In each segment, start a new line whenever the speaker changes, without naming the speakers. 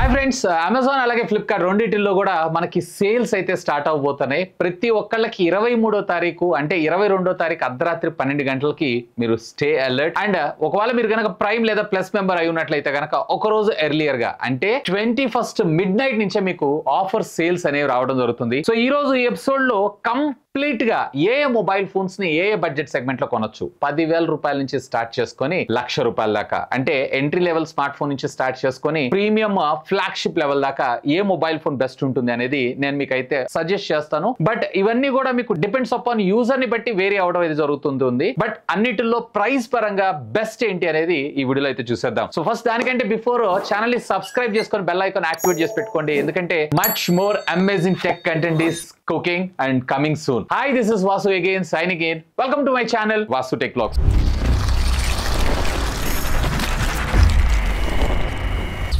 Hi friends, Amazon అలాగే Flipkart రెండిటిల్లో కూడా మనకి సేల్స్ అయితే స్టార్ట్ అవబోతున్నాయి. ప్రతి ఒక్కళ్ళకి 23వ తారీఖు అంటే 22వ తారీఖు అర్ధరాత్రి 12 గంటలకి మీరు స్టే అలర్ట్. అండ్ ఒకవేళ మీరు కనుక ప్రైమ్ లేదా ప్లస్ మెంబర్ అయి ఉన్నట్లయితే కనుక ఒక రోజు ఎర్లియర్ గా అంటే 21st మిడ్ నైట్ నుంచే మీకు ఆఫర్ సేల్స్ అనేవి రావడం జరుగుతుంది. సో ఈ రోజు ఈ ఎపిసోడ్ లో కంప్లీట్ గా ఏ మొబైల్ ఫోన్స్ ని ఏ బడ్జెట్ సెగ్మెంట్ లో కొనొచ్చు, 10,000 రూపాయల నుంచి స్టార్ట్ చేసుకొని 1,00,000 రూపాయల దాకా, అంటే ఎంట్రీ లెవెల్ స్మార్ట్ ఫోన్ నుంచి స్టార్ట్ చేసుకొని ప్రీమియం ఫ్లాగ్షిప్ లెవెల్ దాకా ఏ మొబైల్ ఫోన్ బెస్ట్ ఉంటుంది అనేది నేను మీకు అయితే సజెస్ట్ చేస్తాను. బట్ ఇవన్నీ కూడా మీకు డిపెండ్స్ అపాన్ యూజర్ ని బట్టి వేరీ అవడం అనేది జరుగుతుంది. బట్ అన్నిటిలో ప్రైస్ పరంగా బెస్ట్ ఏంటి అనేది ఈ వీడియోలో అయితే చూసేద్దాం. సో ఫస్ట్ దానికంటే బిఫోర్ ఛానల్ ని సబ్స్క్రైబ్ చేసుకొని బెల్ ఐకాన్ యాక్టివేట్ చేసి పెట్టుకోండి, ఎందుకంటే much more amazing tech content is cooking and coming soon. Hi, this is Vasu again, signing in. Welcome to my channel, Vasu Tech Vlogs.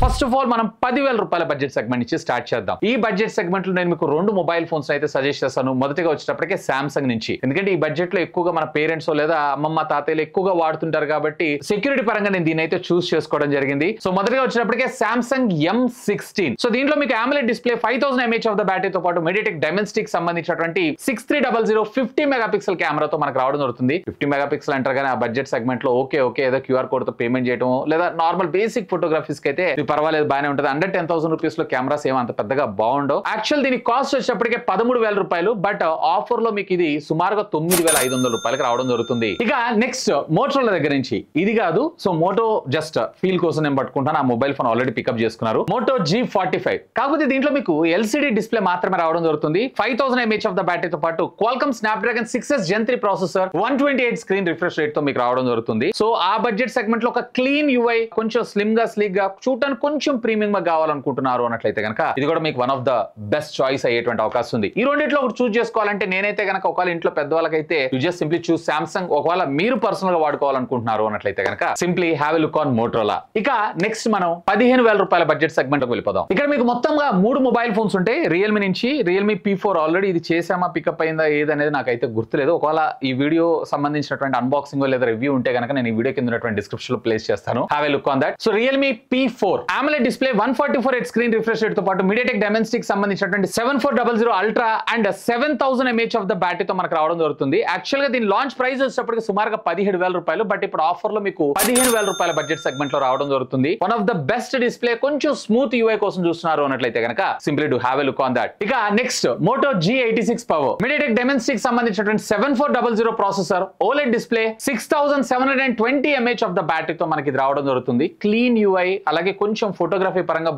First of all మనం 10,000 రూపాయల budget segment నుంచి start చేద్దాం. ఈ budget segment లో నేను మీకు 2 mobile phones అయితే suggest చేస్తాను. మొదటిగా వచ్చేటప్పటికే సామ్సంగ్ నుంచి, ఎందుకంటే ఈ బడ్జెట్ లో ఎక్కువగా మన పేరెంట్స్ లేదా అమ్మమ్మ తాతయ్యలు ఎక్కువగా వాడుతుంటారు కాబట్టి సెక్యూరిటీ పరంగా నేను దీని అయితే చూస్ చేసుకోవడం జరిగింది. సో మొదటిగా వచ్చేటప్పటికే సామ్సంగ్ M16. సో దీంట్లో మీకు AMOLED display 5000 mAh of the బ్యాటరీతో పాటు MediaTek Dimensity సంబంధించినటువంటి 6300 50 మెగాపిక్సెల్ కెమెరాతో మనకు రావడం జరుగుతుంది. 50 మెగాపిక్సెల్ అంటారు కానీ ఆ బడ్జెట్ సెగ్మెంట్ లో ఓకే ఏదో QR కోడ్ తో పేమెంట్ చేయడం లేదా నార్మల్ బేసిక్ ఫోటోగ్రఫీస్ కి అయితే పర్వాలేదు, బాగానే ఉంటుంది. అండర్ 10,000 రూపీస్ లో కెమెరాస్ ఏమంత పెద్దగా బాగుండవు. యాక్చువల్ దీని కాస్ట్ వచ్చేటప్పటికే 13,000 రూపాయలు, బట్ ఆఫర్ లో మీకు ఇది సుమారుగా 9,500 రూపాయలకి రావడం జరుగుతుంది. ఇక నెక్స్ట్ మోటోరోలా దగ్గర నుంచి ఇది కాదు. సో మోటో జస్ట్ ఫీల్ కోసం నేను పట్టుకుంటాను. ఆ మొబైల్ ఫోన్ ఆల్రెడీ పికప్ చేసుకున్నారు, మోటో G45. కాకపోతే దీంట్లో మీకు LCD డిస్ప్లే మాత్రమే రావడం జరుగుతుంది. 5000 mAh ఆఫ్ ద బ్యాటరీతో పాటు Qualcomm Snapdragon 6s Gen 3 processor, 128 screen refresh rate తో మీకు రావడం జరుగుతుంది. సో ఆ బడ్జెట్ సెగ్మెంట్ లో ఒక క్లీన్ UI, కొంచెం స్లిమ్ గా స్లీక్ గా చూడటానికి కొంచెం ప్రీమియం గా కావాలనుకుంటున్నారు అన్నట్లయితే కనుక ఇది కూడా మీకు one of the best choice అయ్యేటువంటి అవకాశం ఉంది. ఈ రెండిట్లో ఒకటి చూస్ చేసుకోవాలంటే నేనైతే కనుక ఒకవేళ ఇంట్లో పెద్దవాళ్ళకైతే you just simply choose Samsung. ఒకవేళ మీరు పర్సనల్ గా వాడుకోవాలనుకుంటున్నారు అన్నట్లయితే కనుక simply have a look on Motorola. ఇక నెక్స్ట్ మనం 15,000 రూపాయల బడ్జెట్ సెగ్మెంట్ కి వెళ్ళిపోదాం. ఇక్కడ మీకు మొత్తంగా 3 మొబైల్ ఫోన్స్ ఉంటాయి. రియల్మీ నుంచి రియల్మీ P4 ఆల్రెడీ ఇది చేసామా, పికప్ అయిందా ఏదనేది నాకైతే గుర్తులేదు. ఒకవేళ ఈ వీడియో సంబంధించినటువంటి అన్బాక్సింగ్ లేదా రివ్యూ ఉంటే కనుక నేను ఈ వీడియో కింద ఉన్నటువంటి డిస్క్రిప్షన్ లో ప్లేస్ చేస్తాను. Have a look on that. So Realme P4 AMOLED display 144 screen refresh rate తో పాటు MediaTek Dimensity సంబంధించినటువంటి 7400 ultra and 7000 mAh of the బ్యాటరీతో మనకు రావడం జరుగుతుంది. యాక్చువల్ గా దీని లాంచ్ ప్రైస్ వచ్చేటప్పటికి సుమారుగా 17,000 రూపాయలు, బట్ ఇప్పుడు ఆఫర్ లో మీకు 15,000 రూపాయల బడ్జెట్ సెగ్మెంట్ లో రావడం జరుగుతుంది. One of the best display, కొంచెం స్మూత్ UI కోసం చూస్తున్నారు అన్నట్లయితే కనుక simply do have a look on that. ఇక next Moto G86 power, MediaTek Dimensity సంబంధించినటువంటి 7400 processor, OLED display, 6720 mAh of the బ్యాటరీతో మనకి ఇది రావడం జరుగుతుంది. క్లీన్ UI, అలాగే కొంచెం ఫోటోగ్రఫీ పరంగా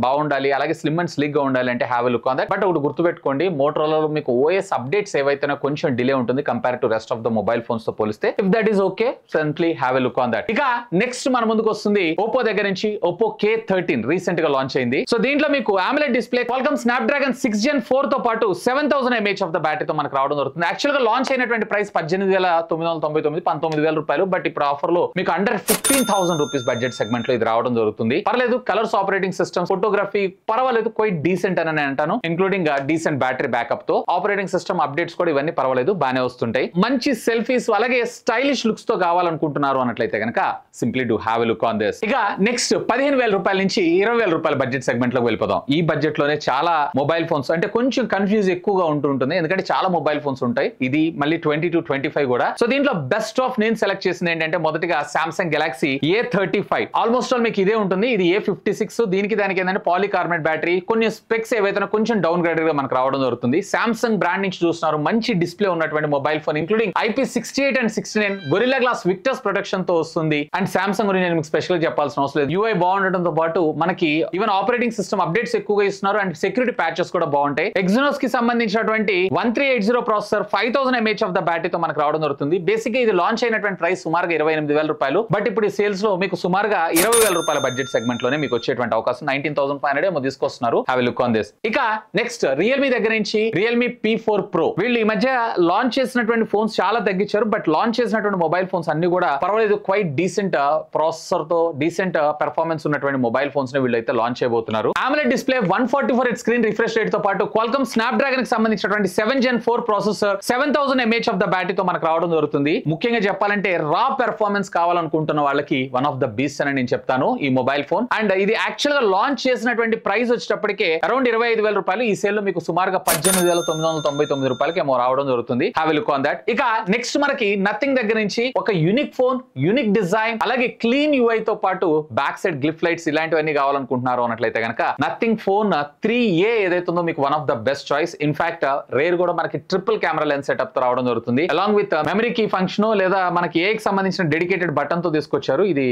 బాగుండాలి, అలాగే స్లిమ్ అండ్ స్లీక్ గా ఉండాలి అంటే have a look on that. But ఒకటి గుర్తుపెట్టుకోండి, మోటోరోలాలో మీకు OS అప్డేట్స్ ఏవైతేనే కొంచెం డిలే ఉంటుంది compare to rest of the mobile phones తో పోలిస్తే. If that is okay, simply have a look on that. ఇక నెక్స్ట్ మన ముందుకు వస్తుంది Oppo దగ్గర నుంచి Oppo K13 రీసెంట్ గా లాంచ్ అయింది. సో దీంట్లో మీకు AMOLED display, Qualcomm Snapdragon 6 Gen 4 తో పాటు 7000 mAh ఆఫ్ ద బ్యాటరీతో మనకు రావడం జరుగుతుంది. యాక్చువల్ గా లాంచ్ అయినటువంటి ప్రైస్ 18,999 19,000 రూపాయలు, బట్ ఇప్పుడు ఆఫర్ లో మీకు అండర్ 15,000 రూపీస్ బడ్జెట్ సెగ్మెంట్ లో ఇది రావడం జరుగుతుంది. పర్లేదు, కలర్స్, ఆపరేటింగ్ సిస్టమ్, ఫోటోగ్రఫీ పర్వాలేదు, క్వైట్ డీసెంట్ అని నేను అంటాను, ఇంక్లూడింగ్ డీసెంట్ బ్యాటరీ బ్యాకప్ తో. ఆపరేటింగ్ సిస్టమ్ అప్డేట్స్ కూడా ఇవన్నీ పర్వాలేదు, బాగానే వస్తుంటాయి. మంచి సెల్ఫీస్ అలాగే స్టైలిష్ లుక్స్ తో కావాలనుకుంటున్నారు అన్నట్లయితే కనుక simply do have a look on this. ఇక నెక్స్ట్ 15,000 రూపాయల నుంచి 20,000 రూపాయల బడ్జెట్ సెగ్మెంట్ లోకి వెళ్ళిపోదాం. ఈ బడ్జెట్ లోనే చాలా మొబైల్ ఫోన్స్ అంటే కొంచెం కన్ఫ్యూజ్ ఎక్కువగా ఉంటుంది, ఎందుకంటే చాలా మొబైల్ ఫోన్స్ ఉంటాయి. ఇది మళ్ళీ 22-25 కూడా. సో దీంట్లో బెస్ట్ ఆఫ్ నేను సెలెక్ట్ చేసింది ఏంటంటే మొదటిగా Samsung Galaxy A35. Almost all మీకు ఇదే ఉంటుంది. ఇది A56. దీనికి దానికి ఏంటంటే పాలికార్బోనేట్ బ్యాటరీ, కొన్ని స్పెక్స్ ఏవైతే కొంచెం డౌన్ గ్రేడెడ్ గా మనకు రావడం జరుగుతుంది. సామ్సంగ్ బ్రాండ్ నుంచి చూస్తున్నారు, మంచి డిస్ప్లే ఉన్నటువంటి mobile phone, including IP68 and 69 Gorilla Glass Victus protection తో వస్తుంది. అండ్ సామ్సంగ్ గురించి నేను మీకు స్పెషల్ గా చెప్పాల్సిన అవసరం లేదు. UI బాగుండటంతో పాటు మనకి ఈవెన్ ఆపరేటింగ్ సిస్టమ్ అప్డేట్స్ ఎక్కువగా ఇస్తున్నారు అండ్ సెక్యూరిటీ ప్యాచెస్ కూడా బాగుంటాయి. Exynos కి సంబంధించినటువంటి 1380 ప్రాసెసర్, 5000 mAh ఆఫ్ ద బ్యాటరీతో మనకు రావడం జరుగుతుంది. బేసిక్ గా ఇది లాంచ్ అయినటువంటి ప్రైస్ సుమారుగా 28,000 రూపాయలు, బట్ ఇప్పుడు ఈ సేల్స్ లో మీకు సుమారుగా 20,000 రూపాయల బడ్జెట్ సెగ్మెంట్ లోనే మీకు వచ్చేటువంటి అవకాశం. 19,500 ఏమో తీసుకొస్తున్నారు. Have a look on this. ఇక నెక్స్ట్ రియల్మీ దగ్గర నుంచి రియల్మీ P4 Pro. వీళ్ళు ఈ మధ్య లాంచ్ చేసినటువంటి ఫోన్స్ చాలా తగ్గించారు, బట్ లాంచ్ చేసినటువంటి మొబైల్ ఫోన్స్ అన్ని కూడా పర్వాలేదు, క్వైట్ డీసెంట్ ప్రాసెసర్ తో డీసెంట్ పెర్ఫార్మెన్స్ ఉన్నటువంటి మొబైల్ ఫోన్స్ ని వీళ్ళు అయితే లాంచ్ చేయబోతున్నారు. AMOLED display, 144 screen refresh rate తో పాటు Qualcomm Snapdragon కి సంబంధించినటువంటి 7 Gen 4 processor, 7000 mAh of the బ్యాటరీతో మనకు రావడం జరుగుతుంది. ముఖ్యంగా చెప్పాలంటే రా పెర్ఫార్మెన్స్ కావాలనుకుంటున్న వాళ్ళకి వన్ ఆఫ్ ద బీస్ట్ అని నేను చెప్తాను ఈ మొబైల్ మొబైల్ ఫోన్. అండ్ ఇది యాక్చువల్ గా లాంచ్ చేసినటువంటి ప్రైస్ వచ్చేటప్పటికే అరౌండ్ 25,000 రూపాయలు. ఈ సేల్ లో మీకు సుమారుగా 18,999 రూపాయలకి ఏమో రావడం జరుగుతుంది. Have a look on that. ఇక నెక్స్ట్ మనకి నథింగ్ దగ్గర నుంచి ఒక యూనిక్ ఫోన్, యూనిక్ డిజైన్, అలాగే క్లీన్ యూఐ తో పాటు బ్యాక్ సైడ్ గ్లిఫ్ లైట్స్ ఇలాంటివన్నీ కావాలనుకుంటున్నారు అన్నట్లయితే కనుక నథింగ్ ఫోన్ 3A ఏదైతే ఉందో మీకు one of the best choice. In fact rear కూడా మనకి ట్రిపుల్ కెమెరా లెన్స్ సెటప్ తో రావడం జరుగుతుంది. Along with memory key function లేదా మనకి ఏ కి సంబంధించిన డెడికేటెడ్ బటన్ తో తీసుకొచ్చారు. ఇది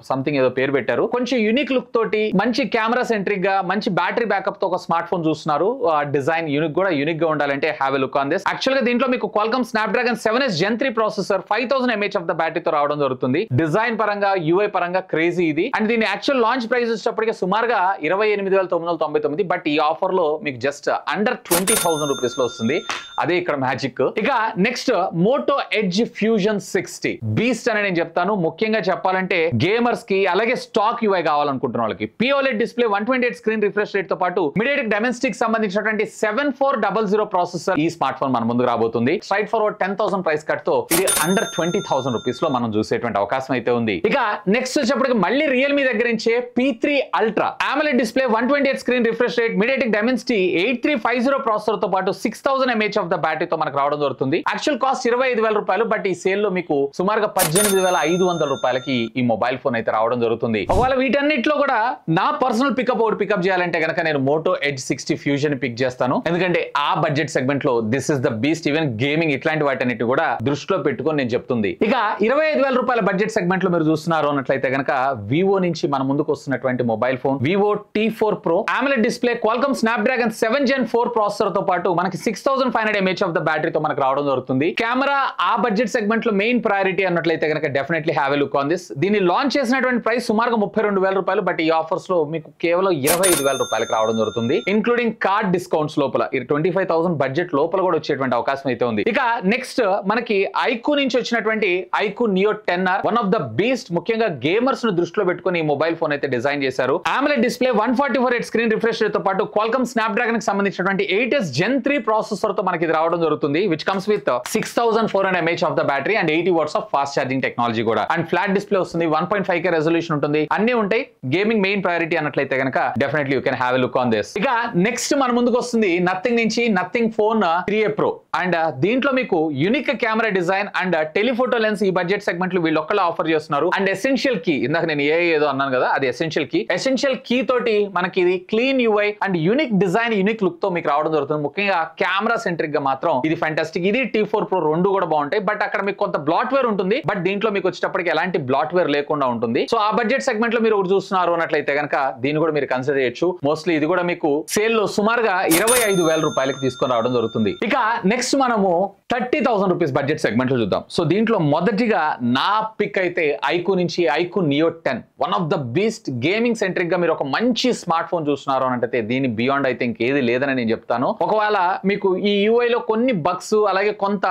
సంథింగ్ ఏదో పేరు పెట్టారు. కొంచెం యూనిక్ లుక్ తోటి మంచి కెమెరా సెంట్రిక్ గా మంచి బ్యాటరీ బ్యాకప్ తో ఒక స్మార్ట్ ఫోన్ చూస్తున్నారు. డిజైన్ యూనిక్ కూడా యూనిక్ గా ఉండాలంటే have a look on this. Actual గా దీంట్లో మీకు Qualcomm Snapdragon 7S Gen 3 processor 5000 mAh of the బ్యాటరీతో రావడం జరుగుతుంది. డిజైన్ పరంగా యూఐ పరంగా క్రేజీ ఇది. అండ్ దీని యాక్చువల్ లాంచ్ ప్రైస్ వచ్చేటప్పటికి సుమారుగా 28,999. బట్ ఈ ఆఫర్ లో మీకు జస్ట్ అండర్ 20,000 రూపీస్ లో వస్తుంది. అదే ఇక్కడ మ్యాజిక్. ఇక next Moto Edge Fusion 60 beast అని నేను చెప్తాను. ముఖ్యంగా చెప్పాలంటే గేమర్స్ కి అలాగే స్టాక్ యూఐ కావాలనుకుంటున్న వాళ్ళకి POLED display 128 screen refresh rate తో పాటు MediaTek Dimensity కి సంబంధించినటువంటి 7400 ప్రాసెసర్ ఈ స్మార్ట్ ఫోన్ మన ముందుకు రాబోతుంది. స్ట్రైట్ ఫార్వర్డ్ 10,000 ప్రైస్ కట్ తో ఇది అండర్ 20,000 రూపీస్ లో మనం చూసేటువంటి అవకాశం అయితే ఉంది. ఇక నెక్స్ట్ వచ్చేప్పటికి మళ్ళీ రియల్మీ దగ్గర నుంచే P3 Ultra AMOLED display 128 screen refresh rate MediaTek Dimensity 8350 processor తో పాటు 6000 mAh ఆఫ్ ద బ్యాటరీతో మనకు రావడం జరుగుతుంది. యాక్చువల్ కాస్ట్ 25,000 రూపాయలు. బట్ ఈ సేల్ లో మీకు సుమారుగా 18,500 రూపాయలకి ఈ మొబైల్ ఫోన్ అయితే రావడం జరుగుతుంది. ఒకవేళ వీటన్నిటిలో కూడా నా పర్సనల్ పికప్ ఒకటి పికప్ చేయాలంటే కనుక నేను Moto Edge 60 Fusion పిక్ చేస్తాను. ఎందుకంటే ఆ బడ్జెట్ సెగ్మెంట్ లో this is the beast. Even gaming ఇట్లాంటి వాటన్నిటి కూడా దృష్టిలో పెట్టుకొని నేను చెప్తుంది. ఇక 25,000 రూపాయల బడ్జెట్ సెగ్మెంట్ లో మీరు చూస్తున్నారు అన్నట్లయితే కనుక వివో నుంచి మన ముందుకు వస్తున్నటువంటి mobile phone Vivo T4 Pro AMOLED display Qualcomm Snapdragon 7 Gen 4 processor తో పాటు మనకి 6500 mAh ఆఫ్ ద బ్యాటరీతో మనకు రావడం జరుగుతుంది. కెమెరా ఆ బడ్జెట్ సెగ్మెంట్ లో మెయిన్ ప్రయారిటీ అన్నట్లయితే కనుక definitely have a look on this. దీన్ని లాంచ్ చేసినటువంటి ప్రైస్ సుమారుగా 32,000 రూపాయలు. బట్ ఈ ఆఫర్స్ లో మీకు కేవలం 25,000 రూపాయలకి రావడం జరుగుతుంది. ఇంక్లూడింగ్ కార్డ్ డిస్కౌంట్స్ లోపల 25,000 బడ్జెట్ లోపల కూడా వచ్చేటువంటి అవకాశం అయితే ఉంది. ఇక నెక్స్ట్ మనకి ఐక్యూ నుంచి వచ్చినటువంటి iQOO Neo 10R one of the beast. ముఖ్యంగా గేమర్స్ ను దృష్టిలో పెట్టుకుని ఈ మొబైల్ ఫోన్ అయితే డిజైన్ చేశారు. AMOLED display 144 screen refresh rate తో పాటు Qualcomm Snapdragon కి సంబంధించినటువంటి 8S Gen 3 ప్రాసెసర్ తో మనకి ఇది రావడం జరుగుతుంది. Which comes with 6400 mAh of the battery and 80 watts of fast charging technology కూడా. అండ్ ఫ్లాట్ డిస్ప్లే వస్తుంది. 1.5K రెజల్యూషన్ ఉంటుంది. అన్ని ఉంటాయి. గేమింగ్ మెయిన్ ప్రయారిటీ అన్నట్లయితే కనుక definitely you can have a look on this. ఇక నెక్స్ట్ మన ముందుకు వస్తుంది నథింగ్ నుంచి nothing phone 3A Pro. And దీంట్లో మీకు unique camera design and telephoto lens ఈ బడ్జెట్ సెగ్మెంట్ లో వీళ్ళు ఒక్కలా ఆఫర్ చేస్తున్నారు. అండ్ ఎసెన్షియల్ కీ, ఇందాక నేను ఏదో అన్నాను కదా, అది ఎసెన్షియల్ కీ తోటి మనకి ఇది clean UI and unique design unique look తో మీకు రావడం జరుగుతుంది. ముఖ్యంగా కెమెరా సెంట్రిక్ గా మాత్రం ఇది ఫ్యాంటాస్టిక్. ఇది T4 Pro రెండు కూడా బాగుంటాయి. బట్ అక్కడ మీకు కొంత బ్లాట్ వేర్ ఉంటుంది. బట్ దీంట్లో మీకు వచ్చేటప్పటికి ఎలాంటి బ్లాట్ వేర్ లేకుండా ఉంటుంది. సో ఆ బడ్జెట్ సెగ్మెంట్ లో మీరు ఒకటి చూస్తున్నారు అన్నట్లయితే కనుక దీన్ని కూడా మీరు కన్సిడర్ చేయొచ్చు. మోస్ట్లీ ఇది కూడా మీకు సేల్ లో సుమారుగా 25,000 రూపాయలకి తీసుకొని రావడం జరుగుతుంది. ఇక నెక్స్ట్ మనము 30,000 రూపీస్ బడ్జెట్ సెగ్మెంట్ లో చూద్దాం. సో దీంట్లో మొదటిగా నా పిక్ అయితే ఐక్యూ నుంచి iQOO Neo 10 one of the beast. Gaming centric గా మీరు ఒక మంచి స్మార్ట్ ఫోన్ చూస్తున్నారు అంటే దీని బియాండ్ అయితే ఇంకేది లేదని నేను చెప్తాను. ఒకవేళ మీకు ఈ యూఐ లో కొన్ని బగ్స్ అలాగే కొంత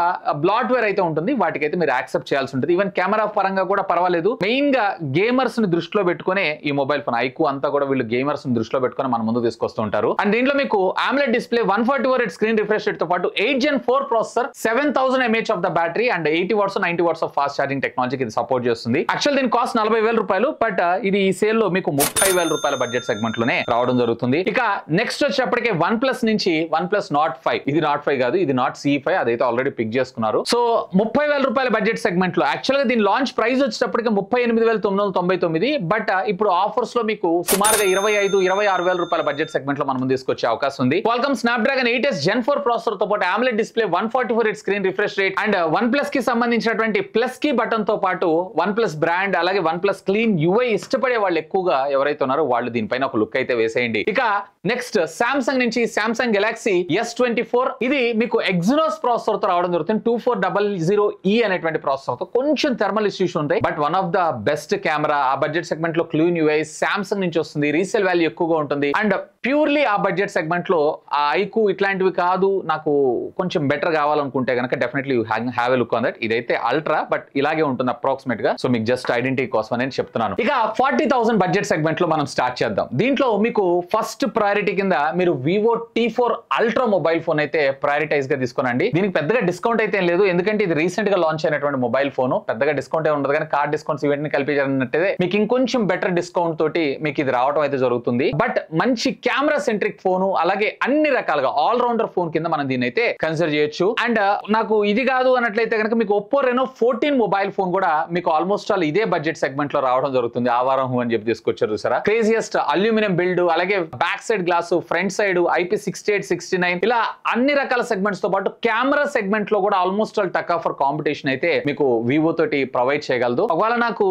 బ్లాట్ వేర్ అయితే ఉంటుంది. వాటికైతే మీరు యాక్సెప్ట్ చేయాల్సి ఉంటుంది. ఈవెన్ కెమెరా పరంగా కూడా పర్వాలేదు. మెయిన్ గా గేమర్స్ ని దృష్టిలో పెట్టుకునే ఈ మొబైల్ ఫోన్ ఐక్యూ అంతా కూడా వీళ్ళు గేమర్స్ ని దృష్టిలో పెట్టుకుని మన ముందు తీసుకొస్తూ ఉంటారు. అండ్ దీంట్లో మీకు AMOLED display 144 screen refresh rate తో పాటు 8 Gen 4 processor 7000 mAh of the battery and 80 watts 90 watts of fast charging టెక్నాలజీకి ఇది సపోర్ట్ చేస్తుంది. యాక్చువల్ దీని కాస్ట్ 40,000 రూపాయలు. బట్ ఇది ఈ సేల్ లో మీకు 30,000 రూపాయల బడ్జెట్ సెగ్మెంట్ లోనే రావడం జరుగుతుంది. ఇక నెక్స్ట్ వచ్చేప్పటికే OnePlus నుంచి OnePlus Nord 5. ఇది Nord 5 కాదు, ఇది Nord CE5. అదైతే ఆల్రెడీ పిక్ చేసుకున్నారు. సో 30,000 రూపాయల బడ్జెట్ సెగ్మెంట్ లో యాక్చువల్ గా దీని లాంచ్ ప్రైస్ వచ్చేటప్పటికి 38,999. బట్ ఇప్పుడు ఆఫర్స్ లో మీకు సుమారుగా 25,000-26,000 రూపాయల బడ్జెట్ సెగ్మెంట్ లో మనం తీసుకొచ్చే అవకాశం ఉంది. Qualcomm Snapdragon 8S Gen 4 processor తో పాటు AMOLED display 144 screen refresh rate and OnePlus కి సంబంధించినటువంటి ప్లస్ కీ బటన్ తో పాటు OnePlus బ్రాండ్ అలాగే OnePlus క్లీన్ యూఐ ఇష్టపడే వాళ్ళు ఎక్కువగా ఎవరైతే ఉన్నారో వాళ్ళు దీనిపైన ఒక లుక్ అయితే వేసేయండి. ఇక నెక్స్ట్ Samsung నుంచి Samsung Galaxy S24. ఇది మీకు Exynos ప్రాసెసర్ తో రావడం జరుగుతుంది. 2400E అనేటువంటి ప్రాసెసర్ తో కొంచెం థర్మల్ ఇష్యూస్ ఉంటాయి. But one of the best camera ఆ బడ్జెట్ సెగ్మెంట్ లో క్లీన్ యూఐ Samsung నుంచి వస్తుంది. రీసేల్ వాల్యూ ఎక్కువగా ఉంటుంది. అండ్ ప్యూర్లీ ఆ బడ్జెట్ సెగ్మెంట్ లో ఆ ఐక్యూ ఇట్లాంటివి కాదు, నాకు కొంచెం బెటర్ కావాలనుకుంటే అనుకుంటే కనుక definitely you have a look on that. ఇదైతే అల్ట్రా, బట్ ఇలాగే ఉంటుంది అప్రాక్సిమేట్ గా. సో మీకు జస్ట్ ఐడెంటిటీ కోసం నేను చెప్తున్నాను. ఇక 40,000 బడ్జెట్ సెగ్మెంట్ లో మనం స్టార్ట్ చేద్దాం. దీంట్లో మీకు ఫస్ట్ ప్రయారిటీ కింద మీరు Vivo T4 ultra mobile phone అయితే ప్రయారిటైజ్ గా తీసుకోనండి. దీనికి పెద్దగా డిస్కౌంట్ అయితే లేదు, ఎందుకంటే ఇది రీసెంట్ గా లాంచ్ అయినటువంటి మొబైల్ ఫోన్. పెద్దగా డిస్కౌంట్ ఏ ఉండదు, కానీ కార్డ్ డిస్కౌంట్స్ ఇవన్నీ కలిపించారన్నట్టే మీకు ఇంకొంచెం బెటర్ డిస్కౌంట్ తోటి మీకు ఇది రావడం అయితే జరుగుతుంది. బట్ మంచి కెమెరా సెంట్రిక్ ఫోన్, అలాగే అన్ని రకాలుగా ఆల్ రౌండర్ ఫోన్ కింద మనం దీన్ని అయితే కన్సిడర్ చేయొచ్చు. అండ్ నాకు ఇది కాదు అన్నట్లయితే కనుక మీకు ఒప్పో రెనో 14 మొబైల్ ఫోన్ కూడా మీకు ఆల్మోస్ట్ ఆల్ ఇదే బడ్జెట్ సెగ్మెంట్ లో రావడం జరుగుతుంది. ఆ వారం అని చెప్పి తీసుకొచ్చారు చూసారా. క్రేజియస్ట్ అల్యూమినియం బిల్డ్, అలాగే back side glass, front side IP68, 69 ఇలా అన్ని రకాల సెగ్మెంట్స్ తో పాటు కెమెరా సెగ్మెంట్ లో కూడా ఆల్మోస్ట్ ఆల్ టక్ ఆఫర్ కాంపిటీషన్ అయితే మీకు వివో తోటి ప్రొవైడ్ చేయగలదు. ఒకవేళ నాకు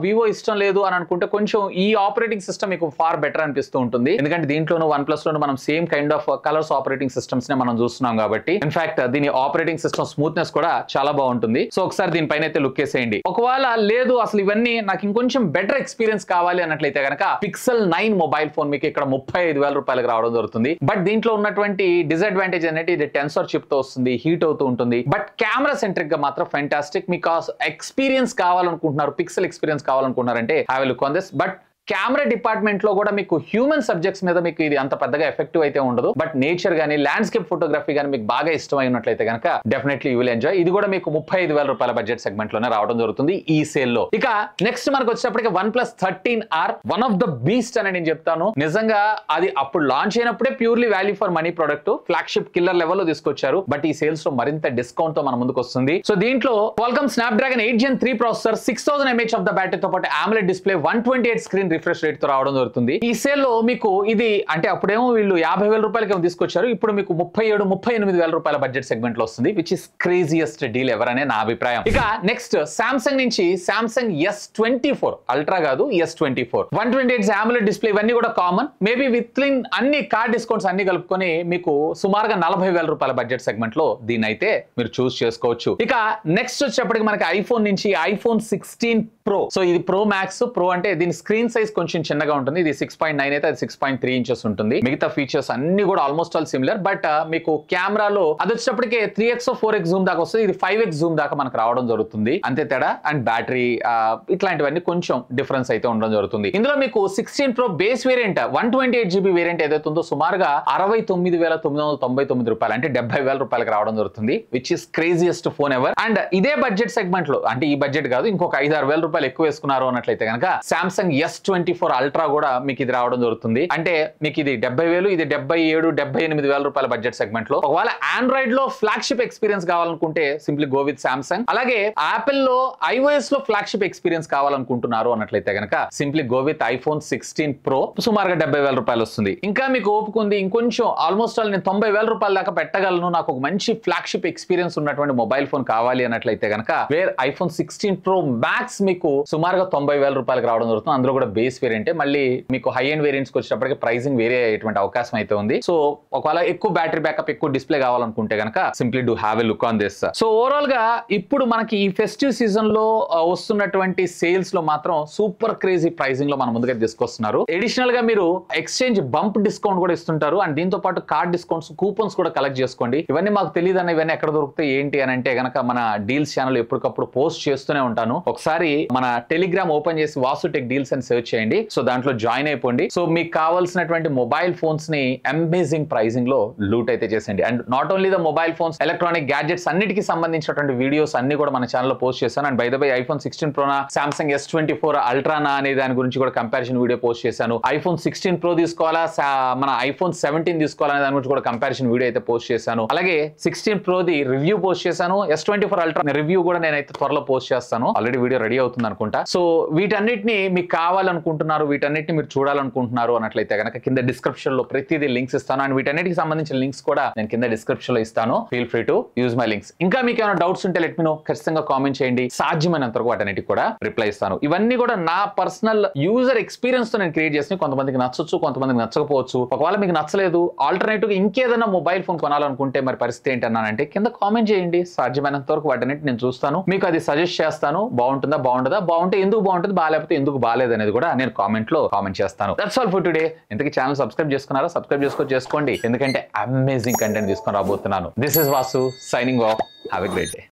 వివో ఇష్టం లేదు అని అనుకుంటే కొంచెం ఈ ఆపరేటింగ్ సిస్టమ్ మీకు ఫార్ బెటర్ అనిపిస్తూ ఉంటుంది. ఎందుకంటే దీంట్లోనూ OnePlus లోను మనం same kind of colours operating systems నే మనం చూస్తున్నాం కాబట్టి ఇన్ఫాక్ట్ దీని ఆపరేటింగ్ సిస్టమ్ స్మూత్నెస్ కూడా చాలా బాగుంటుంది. సో ఒకసారి దీనిపైన అయితే లుక్ వేసేయండి. ఒకవేళ లేదు అసలు ఇవన్నీ నాకు ఇంకొంచెం బెటర్ ఎక్స్పీరియన్స్ కావాలి అన్నట్లయితే కనుక Pixel 9 మొబైల్ ఫోన్ మీకు ఇక్కడ 35,000 రూపాయలకు రావడం జరుగుతుంది. బట్ దీంట్లో ఉన్నటువంటి డిసడ్వాంటేజ్ అనేది ఇది టెన్సర్ చిప్ తో వస్తుంది, హీట్ అవుతూ ఉంటుంది. బట్ కెమెరా సెంట్రిక్ గా మాత్రం ఫెంటాస్టిక్. మీకు ఎక్స్పీరియన్స్ కావాలనుకుంటున్నారు, పిక్సెల్ ఎక్స్పీరియన్స్ కావాలనుకుంటున్నారంటే have a look on this. But camera department లో కూడా మీకు హ్యూమన్ సబ్జెక్ట్స్ మీద మీకు ఇది అంత పెద్దగా ఎఫెక్టివ్ అయితే ఉండదు. బట్ నేచర్ గానీ ల్యాండ్స్కేప్ ఫోటోగ్రఫీ గానీ మీకు బాగా ఇష్టమై ఉన్నట్లయితే కనుక డెఫినెట్లీ యూ విల్ ఎంజాయ్. ఇది కూడా మీకు 35,000 రూపాయల బడ్జెట్ సెగ్మెంట్ లోనే రావడం జరుగుతుంది ఈ సేల్ లో. ఇక నెక్స్ట్ మనకు వచ్చేటప్పటికి OnePlus 13R one of the beast అని నేను చెప్తాను. నిజంగా అది అప్పుడు లాంచ్ అయినప్పుడే purely value for money product, flagship killer level లో తీసుకొచ్చారు. బట్ ఈ సేల్స్ లో మరింత డిస్కౌంట్ తో మన ముందుకు వస్తుంది. సో దీంట్లో Qualcomm Snapdragon 8 Gen 3 processor, 6000 mAh of the battery తో పాటు AMOLED display, 128 screen refresh rate తో రావడం జరుగుతుంది. ఈ సేల్ లో మీకు ఇది అంటే అప్పుడేమో వీళ్ళు 50,000 రూపాయలకి తీసుకొచ్చారు, ఇప్పుడు మీకు 37-38,000 రూపాయల బడ్జెట్ సెగ్మెంట్ లో వస్తుంది, which is craziest deal ever అనే నా అభిప్రాయం. ఇక నెక్స్ట్ సామ్సంగ్ నుంచి Samsung S24 అల్ట్రా కాదు S24, 128 AMOLED డిస్ప్లే, ఇవన్నీ కూడా కామన్. మేబీ విత్ ఇన్ అన్ని కార్డ్ డిస్కౌంట్స్ అన్ని కలుపుకొని మీకు సుమారుగా 40,000 రూపాయల బడ్జెట్ సెగ్మెంట్ లో దీన్ని అయితే మీరు చూస్ చేసుకోవచ్చు. ఇక నెక్స్ట్ వచ్చేప్పటికి మనకి ఐఫోన్ నుంచి iPhone 16 Pro. సో ఇది Pro Max. Pro అంటే దీని స్క్రీన్ సైజ్ కొంచెం చిన్నగా ఉంటుంది. ఇది 6.9 అయితే అది 6.3 ఇంచెస్ ఉంటుంది. మిగతా ఫీచర్స్ అన్ని కూడా ఆల్మోస్ట్ ఆల్ సిమిలర్. బట్ మీకు కెమెరాలో అది వచ్చేటప్పటికే 3x 4x జూమ్ దాకా వస్తుంది, ఇది 5x జూమ్ దాకా మనకు రావడం జరుగుతుంది, అంతే తేడా. అండ్ బ్యాటరీ ఇట్లాంటివన్నీ కొంచెం డిఫరెన్స్ అయితే ఉండడం జరుగుతుంది. ఇందులో మీకు 16 Pro base variant 128GB variant ఏదైతే ఉందో సుమారుగా 69,999 రూపాయలు, అంటే 70,000 రూపాయలకు రావడం జరుగుతుంది, which is craziest phone ever. And ఇదే బడ్జెట్ సెగ్మెంట్ లో, అంటే ఈ బడ్జెట్ కాదు ఇంకొక 5-6,000 రూపాయలు ఎక్కువ వేసుకున్నారు అన్నట్లయితే కనుక Samsung S24 అల్ట్రా కూడా మీకు ఇది రావడం జరుగుతుంది. అంటే మీకు ఇది 70,000, ఇది 77-78,000 రూపాయల బడ్జెట్ సెగ్మెంట్ లో. ఒకవేళ ఆండ్రాయిడ్ లో ఫ్లాగ్షిప్ ఎక్స్పీరియన్స్ కావాలనుకుంటే సింప్లీ గో విత్ సామ్సంగ్. అలాగే యాపిల్ లో iOS లో ఫ్లాగ్షిప్ ఎక్స్పీరియన్స్ కావాలనుకుంటున్నారు అన్నట్లయితే కనుక simply go with iPhone 16 Pro, సుమారుగా 70,000 రూపాయలు వస్తుంది. ఇంకా మీకు ఓపుకుంది ఇంకొంచెం ఆల్మోస్ట్ ఆల్ నేను 90,000 రూపాయల దాకా పెట్టగలను, నాకు ఒక మంచి ఫ్లాగ్షిప్ ఎక్స్పీరియన్స్ ఉన్నటువంటి మొబైల్ ఫోన్ కావాలి అన్నట్లయితే కనుక వేర్ iPhone 16 Pro Max మీకు సుమారుగా 90,000 రూపాయలకు రావడం జరుగుతుంది. అందులో కూడా బేస్ వేరియంటే, మళ్ళీ మీకు హై ఎండ్ వేరియంట్స్ వచ్చేటప్పటికి ప్రైసింగ్ వేరే అయ్యేటువంటి అవకాశం అయితే ఉంది. సో ఒకవేళ ఎక్కువ బ్యాటరీ బ్యాకప్, ఎక్కువ డిస్ప్లే కావాలనుకుంటే కనుక simply do have a look on this. So overall గా ఇప్పుడు మనకి ఈ ఫెస్టివ్ సీజన్ లో వస్తున్నటువంటి సేల్స్ లో మాత్రం సూపర్ క్రేజీ ప్రైసింగ్ లో మన ముందుగా తీసుకొస్తున్నారు. అడిషనల్ గా మీరు ఎక్స్చేంజ్ బంప్ డిస్కౌంట్ కూడా ఇస్తుంటారు. అండ్ దీంతో పాటు కార్డ్ డిస్కౌంట్స్, కూపన్స్ కూడా కలెక్ట్ చేసుకోండి. ఇవన్నీ మాకు తెలియదు అన్న, ఇవన్నీ ఎక్కడ దొరుకుతాయి ఏంటి అని అంటే కనుక మన డీల్స్ ఛానల్ ఎప్పటికప్పుడు పోస్ట్ చేస్తూనే ఉంటాను. ఒకసారి మన టెలిగ్రామ్ ఓపెన్ చేసి వాసు టెక్ డీల్స్ అని సెర్చ్ చేయండి. సో దాంట్లో జాయిన్ అయిపోండి. సో మీకు కావాల్సినటువంటి మొబైల్ ఫోన్స్ ని అమేజింగ్ ప్రైసింగ్ లో లూట్ అయితే చేసేయండి. And not only the mobile phones, electronic gadgets అన్నిటికి సంబంధించినటువంటి వీడియోస్ అన్ని కూడా మన ఛానల్ లో పోస్ట్ చేశాను. And by the by iPhone 16 Pro నా, Samsung S24 Ultra నా అనే దాని గురించి కూడా కంపారిజన్ వీడియో పోస్ట్ చేశాను. iPhone 16 Pro తీసుకోవాలా, మన iPhone 17 తీసుకోవాలనే దాని గురించి కూడా కంపారిజన్ వీడియో అయితే పోస్ట్ చేశాను. అలాగే 16 Pro ది రివ్యూ పోస్ట్ చేశాను. S24 Ultra రివ్యూ కూడా నేనైతే త్వరలో పోస్ట్ చేస్తాను. ఆల్రెడీ వీడియో రెడీ అవుతుంది అనుకుంటా. సో వీటన్నిటిని మీకు కావాలనుకుంటున్నారు, వీటన్నిటిని మీరు చూడాలనుకుంటున్నారు అన్నట్లయితే కనుక కింద డిస్క్రిప్షన్ లో ప్రతిదీ లింక్స్ ఇస్తాను. అండ్ వీటన్నిటికి సంబంధించిన లింక్స్ కూడా నేను కింద డిస్క్రిప్షన్ లో ఇస్తాను. Feel free to use my links. ఇంకా మీకు ఏమైనా డౌట్స్ ఉంటే లెట్ మీ నో, ఖచ్చితంగా కామెంట్ చేయండి. సాధ్యమైనంత వరకు వాటన్నిటికి కూడా రిప్లై ఇస్తాను. ఇవన్నీ కూడా నా పర్సనల్ యూజర్ ఎక్స్పీరియన్స్ తో నేను క్రియేట్ చేసి, కొంతమందికి నచ్చొచ్చు, కొంతమందికి నచ్చకపోవచ్చు. ఒకవేళ మీకు నచ్చలేదు, ఆల్టర్నేటివ్ ఇంకేదైనా మొబైల్ ఫోన్ కొనాలనుకుంటే మరి పరిస్థితి ఏంటన్నానంటే కింద కామెంట్ చేయండి. సాధ్యమైనంత వరకు వాటన్నిటి నేను చూస్తాను, మీకు అది సజెస్ట్ చేస్తాను. బాగుంటుందా, బాగుంటుందా, బాగుంటే ఎందుకు బాగుంటుంది, బాగాలేకపోతే ఎందుకు బాగాలేదు అనేది కూడా కూడా నేను కామెంట్ లో కామెంట్ చేస్తాను. That's all for today. ఇంతకీ ఛానల్ సబ్స్క్రైబ్ చేసుకున్నారా? సబ్స్క్రైబ్ చేసుకోండి, ఎందుకంటే అమేజింగ్ కంటెంట్ తీసుకొని రాబోతున్నాను. This is Vasu signing off. Have a great day.